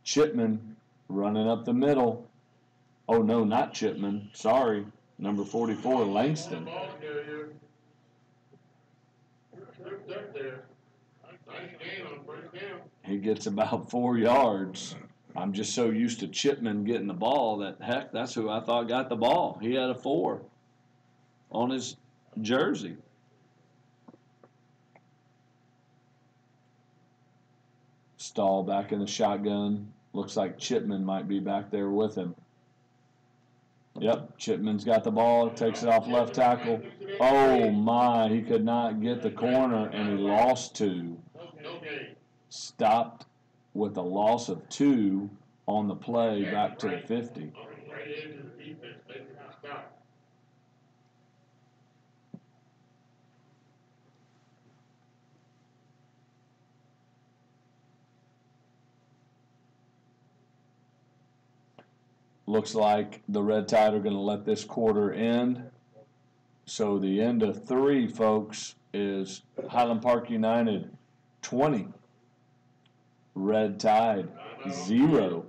Chipman running up the middle. Oh, no, not Chipman. Sorry. Number 44, Langston. He gets about 4 yards. I'm just so used to Chipman getting the ball that, heck, that's who I thought got the ball. He had a 4 on his jersey. Stahl back in the shotgun. Looks like Chipman might be back there with him. Yep, Chipman's got the ball, takes it off left tackle. Oh my, he could not get the corner and he lost 2. Stopped with a loss of 2 on the play back to the 50. Looks like the Red Tide are going to let this quarter end. So the end of 3, folks, is Highland Park United 20. Red Tide 0.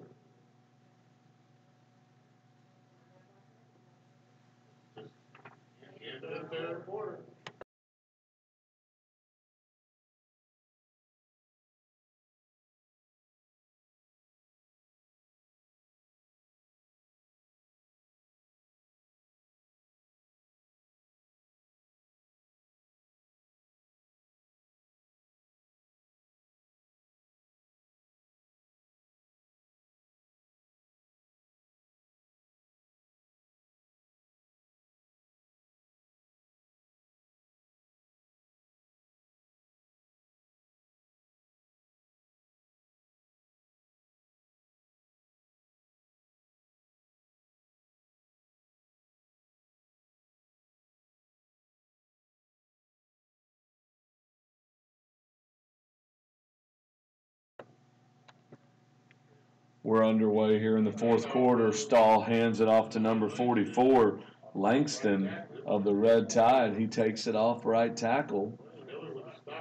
We're underway here in the 4th quarter. Stahl hands it off to number 44, Langston of the Red Tide. He takes it off right tackle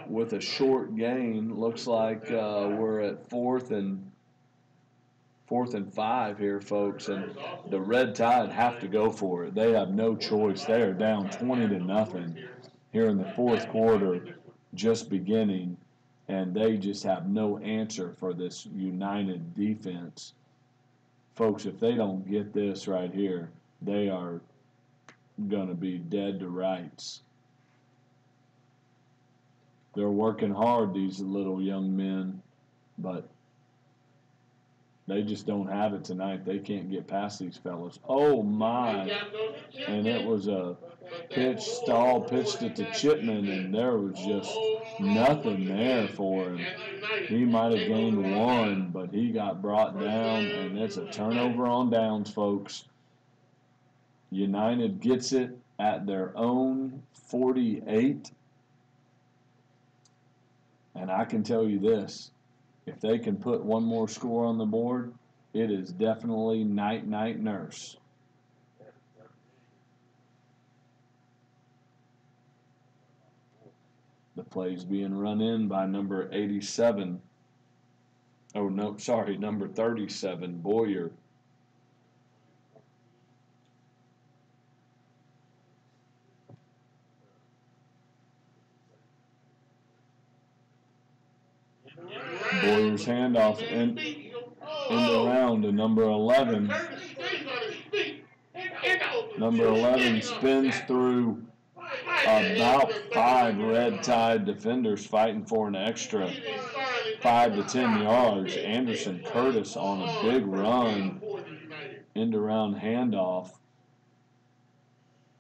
with a short gain. Looks like we're at 4th and 5 here, folks, and the Red Tide have to go for it. They have no choice. They are down 20-0 here in the 4th quarter, just beginning. And they just have no answer for this United defense. Folks, if they don't get this right here, they are going to be dead to rights. They're working hard, these little young men, but they just don't have it tonight. They can't get past these fellas. Oh, my. And it was a pitch. Stahl pitched it to Chipman, and there was just nothing there for him. He might have gained 1, but he got brought down, and it's a turnover on downs, folks. United gets it at their own 48. And I can tell you this. If they can put 1 more score on the board, it is definitely night-night nurse. The play's being run in by number 87. Oh, no, sorry, number 37, Boyer. Boyer's handoff in the round to number 11. Number 11 spins through about 5 Red Tide defenders fighting for an extra 5 to 10 yards. Anderson Curtis on a big run, end around handoff.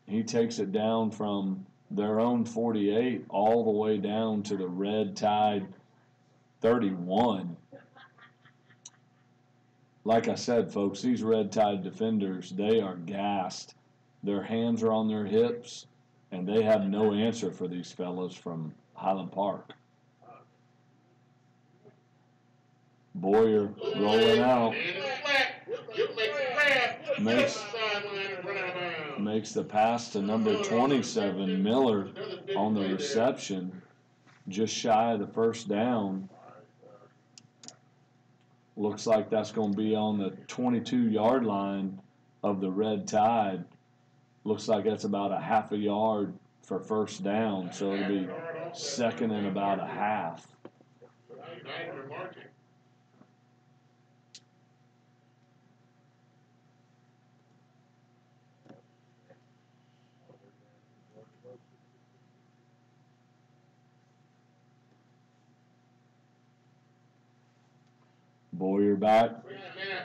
He takes it down from their own 48 all the way down to the Red Tide 31. Like I said, folks, these Red Tide defenders, they are gassed. Their hands are on their hips. And they have no answer for these fellas from Highland Park. Boyer rolling out. Makes the pass to number 27, Miller, on the reception, just shy of the first down. Looks like that's going to be on the 22-yard line of the Red Tide. Looks like that's about a half a yard for first down, so it'll be second and about a half. Boyer back,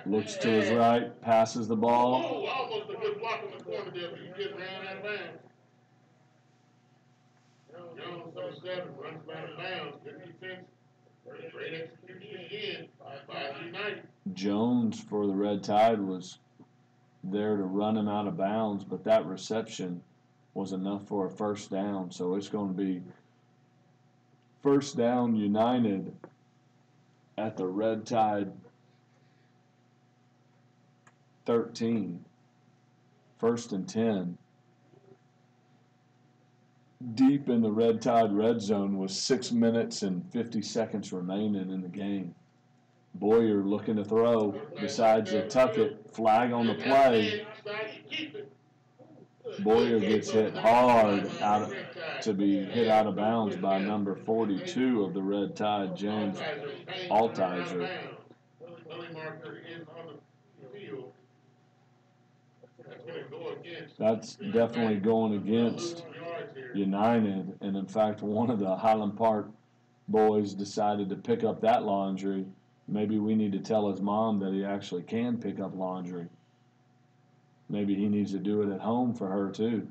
looks to his right, passes the ball. Oh, almost a good block on the corner there, but he just ran out of bounds. Jones, number 7, runs out of bounds. Good defense. Great execution again by United. Jones for the Red Tide was there to run him out of bounds, but that reception was enough for a first down. So it's going to be first down United at the Red Tide 13. First and 10. Deep in the Red Tide red zone with 6 minutes and 50 seconds remaining in the game. Boyer looking to throw, decides to tuck it, flag on the play. Boyer gets hit hard to be hit out of bounds by number 42 of the Red Tide, James Altizer. That's definitely going against United, and in fact, one of the Highland Park boys decided to pick up that laundry. Maybe we need to tell his mom that he actually can pick up laundry. Maybe he needs to do it at home for her too.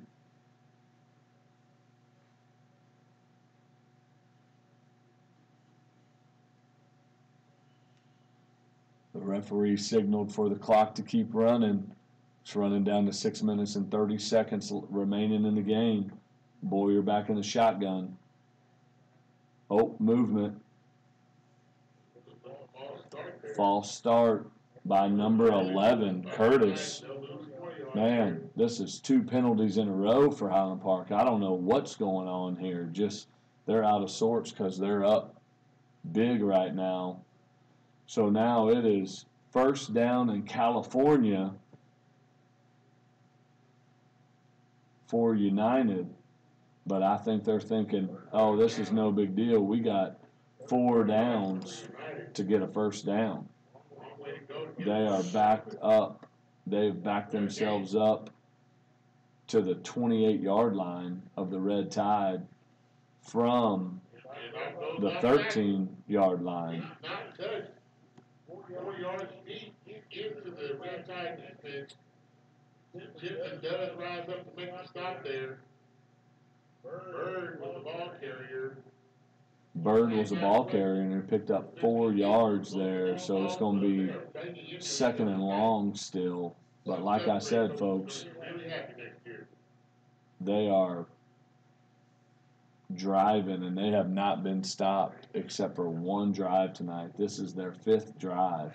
The referee signaled for the clock to keep running. It's running down to 6 minutes and 30 seconds remaining in the game. Boyer back in the shotgun. Oh, movement. False start by number 11, Curtis. Man, this is 2 penalties in a row for Highland Park. I don't know what's going on here. Just they're out of sorts because they're up big right now. So now it is first down in California for United. But I think they're thinking, oh, this is no big deal. We got 4 downs to get a first down. They are backed up. They've backed themselves up to the 28-yard line of the Red Tide from the 13-yard line. 4 yards deep into the Red Tide defense. Tipton does rise up to make the stop there. Bird was the ball carrier. Bird was a ball carrier and he picked up 4 yards there, so it's going to be second and long still. But like I said, folks, they are driving and they have not been stopped except for one drive tonight. This is their 5th drive.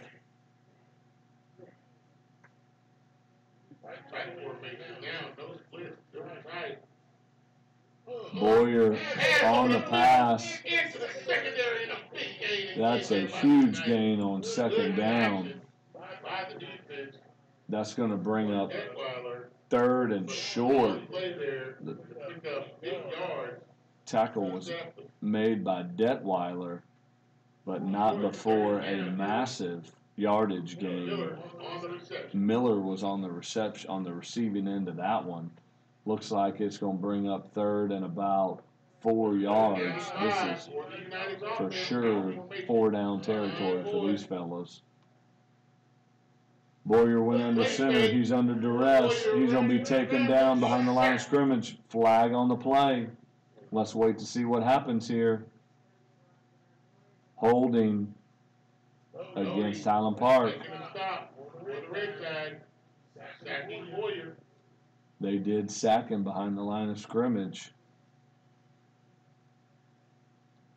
Boyer on the pass. That's a huge gain on second down. That's going to bring up 3rd and short. The tackle was made by Detweiler, but not before a massive yardage gain. Miller was on the receiving end of that one. Looks like it's going to bring up 3rd and about 4 yards. This is for sure 4 down territory for these fellas. Boyer went under center. He's under duress. He's going to be taken down behind the line of scrimmage. Flag on the play. Let's wait to see what happens here. Holding against Highland Park. They did sack him behind the line of scrimmage.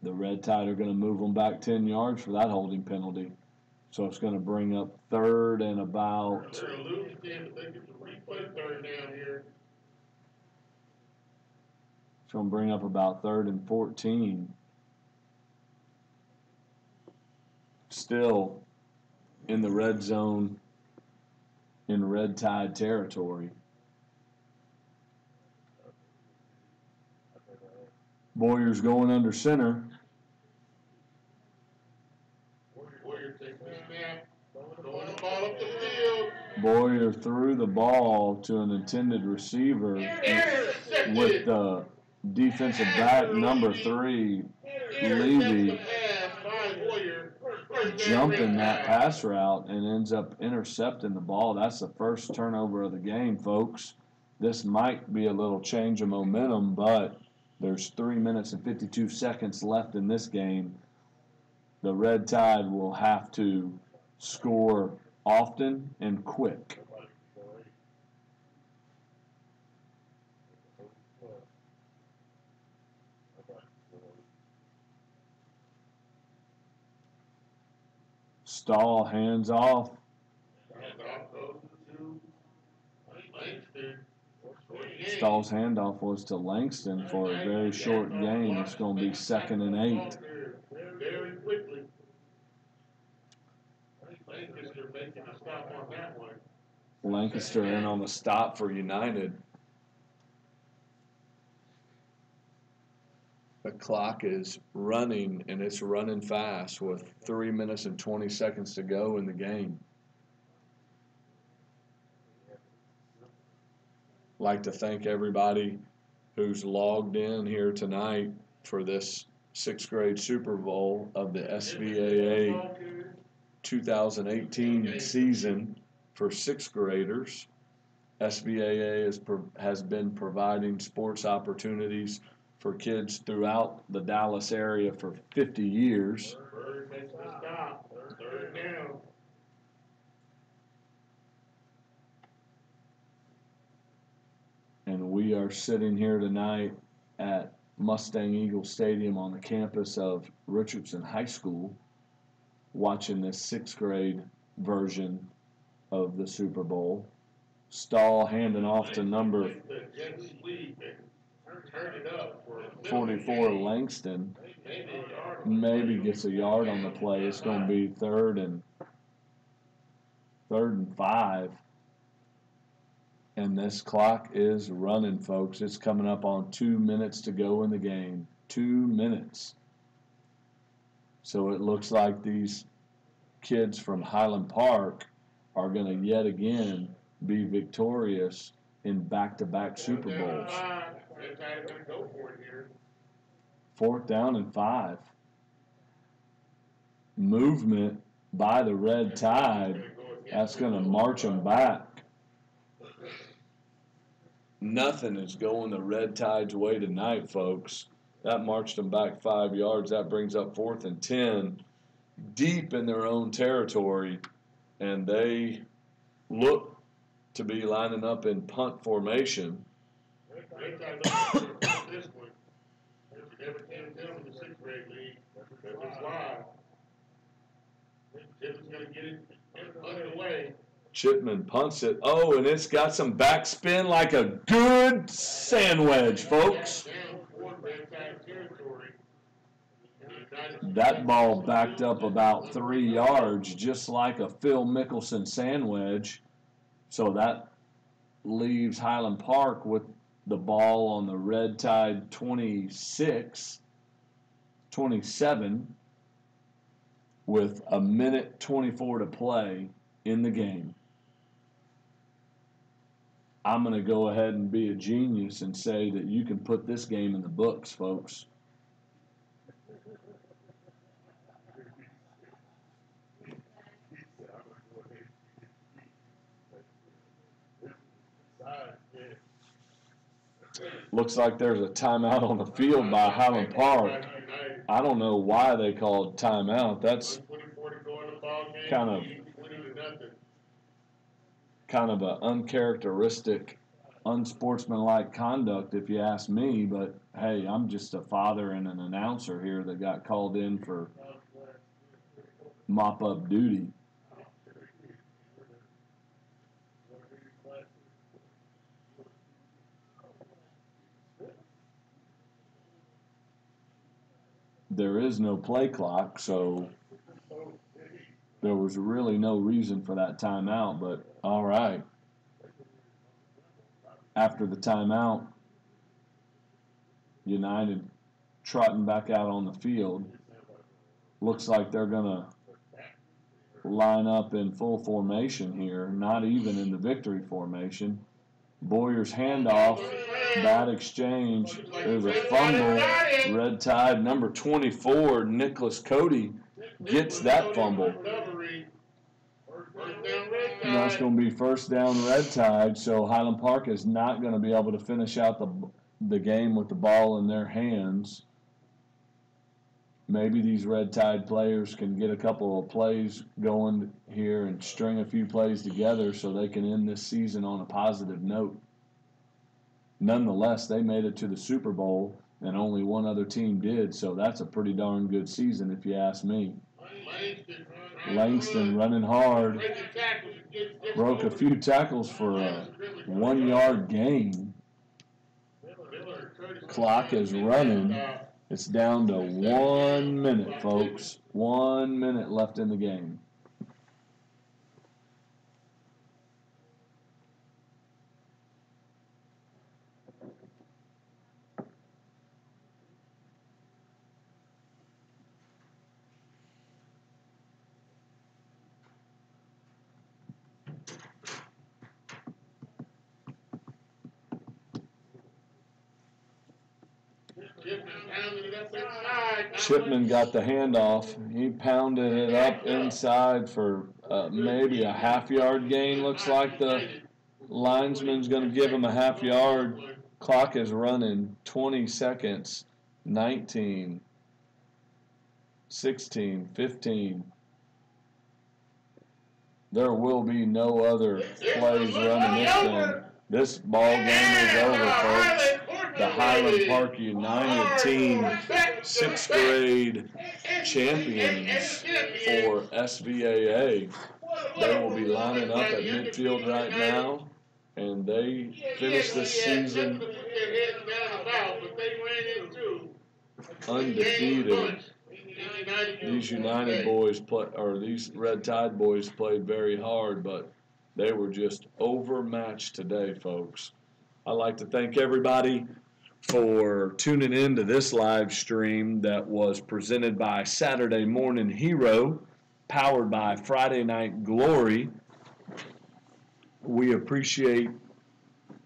The Red Tide are going to move them back 10 yards for that holding penalty. So it's going to bring up third and about. They're going to lose 10, but they get to replay third down here. It's going to bring up about third and 14. Still in the red zone in Red Tide territory. Boyer's going under center. Boyer takes the snap, throwing the ball up the field. Boyer threw the ball to an intended receiver with the defensive back number 3, Levy, jumping that pass route and ends up intercepting the ball. That's the first turnover of the game, folks. This might be a little change of momentum, but there's 3 minutes and 52 seconds left in this game. The Red Tide will have to score often and quick. Stahl hands off. Stahl's handoff was to Langston for a very short gain. It's going to be 2nd and 8. Very quickly. Lancaster making a stop on that one. Lancaster in on the stop for United. The clock is running, and it's running fast with 3 minutes and 20 seconds to go in the game. Like to thank everybody who's logged in here tonight for this 6th grade Super Bowl of the SVAA 2018 season for 6th graders. SVAA has been providing sports opportunities for kids throughout the Dallas area for 50 years. Bird makes the stop. Third down. And we are sitting here tonight at Mustang Eagle Stadium on the campus of Richardson High School watching this 6th grade version of the Super Bowl. Stahl handing off to number 44 Langston. Maybe gets a yard on the play. It's going to be third and 5. And this clock is running, folks. It's coming up on 2 minutes to go in the game. 2 minutes. So it looks like these kids from Highland Park are going to yet again be victorious in back-to-back Super Bowls. 4th down and 5. Movement by the Red Tide. That's going to march them back. Nothing is going the Red Tide's way tonight, folks. That marched them back 5 yards. That brings up 4th and 10, deep in their own territory, and they look to be lining up in punt formation. Red Tide this one. Never can tell in the 6th grade league because it's live. Chipman's going to get it underway. Chipman punts it. Oh, and it's got some backspin like a good sand wedge, folks. That ball backed up about 3 yards, just like a Phil Mickelson sand wedge. So that leaves Highland Park with the ball on the Red Tide 27, with a minute 24 to play in the game. I'm going to go ahead and be a genius and say that you can put this game in the books, folks. Looks like there's a timeout on the field by Highland Park. I don't know why they called timeout. That's kind of an uncharacteristic unsportsmanlike conduct, if you ask me. But hey, I'm just a father and an announcer here that got called in for mop-up duty. There is no play clock, so there was really no reason for that timeout. But all right. After the timeout, United trotting back out on the field. Looks like they're going to line up in full formation here, not even in the victory formation. Boyer's handoff, bad exchange. There's a fumble. Red Tide, number 24, Nicholas Cody, gets that fumble. And that's going to be first down Red Tide, so Highland Park is not going to be able to finish out the game with the ball in their hands. Maybe these Red Tide players can get a couple of plays going here and string a few plays together so they can end this season on a positive note. Nonetheless, they made it to the Super Bowl, and only one other team did, so that's a pretty darn good season if you ask me. Langston running hard. Broke a few tackles for a 1-yard gain. Clock is running. It's down to 1 minute, folks. 1 minute left in the game. Chipman got the handoff. He pounded it up inside for maybe a half-yard gain. Looks like the linesman's going to give him a half-yard. Clock is running. 20 seconds. 19, 16, 15. There will be no other plays running this thing. This ball game is over, folks. The Highland Park United team, 6th grade champions for SVAA. They will be lining up at midfield right now, and they finish this season undefeated. These United boys these Red Tide boys played very hard, but they were just overmatched today, folks. I'd like to thank everybody for tuning in to this live stream that was presented by Saturday Morning Hero, powered by Friday Night Glory. We appreciate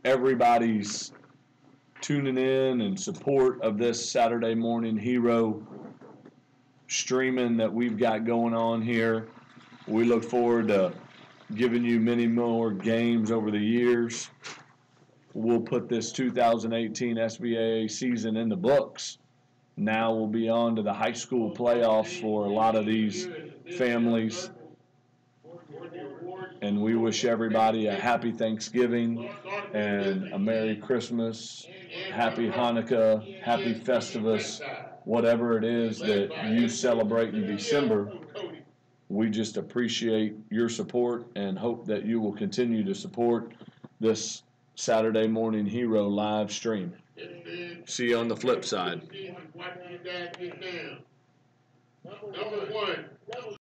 everybody's tuning in and support of this Saturday Morning Hero streaming that we've got going on here. We look forward to giving you many more games over the years. We'll put this 2018 SVAA season in the books. Now we'll be on to the high school playoffs for a lot of these families. And we wish everybody a happy Thanksgiving and a Merry Christmas, Happy Hanukkah, Happy Festivus, whatever it is that you celebrate in December. We just appreciate your support and hope that you will continue to support this Saturday Morning Hero live stream. See you on the flip side. Number 1.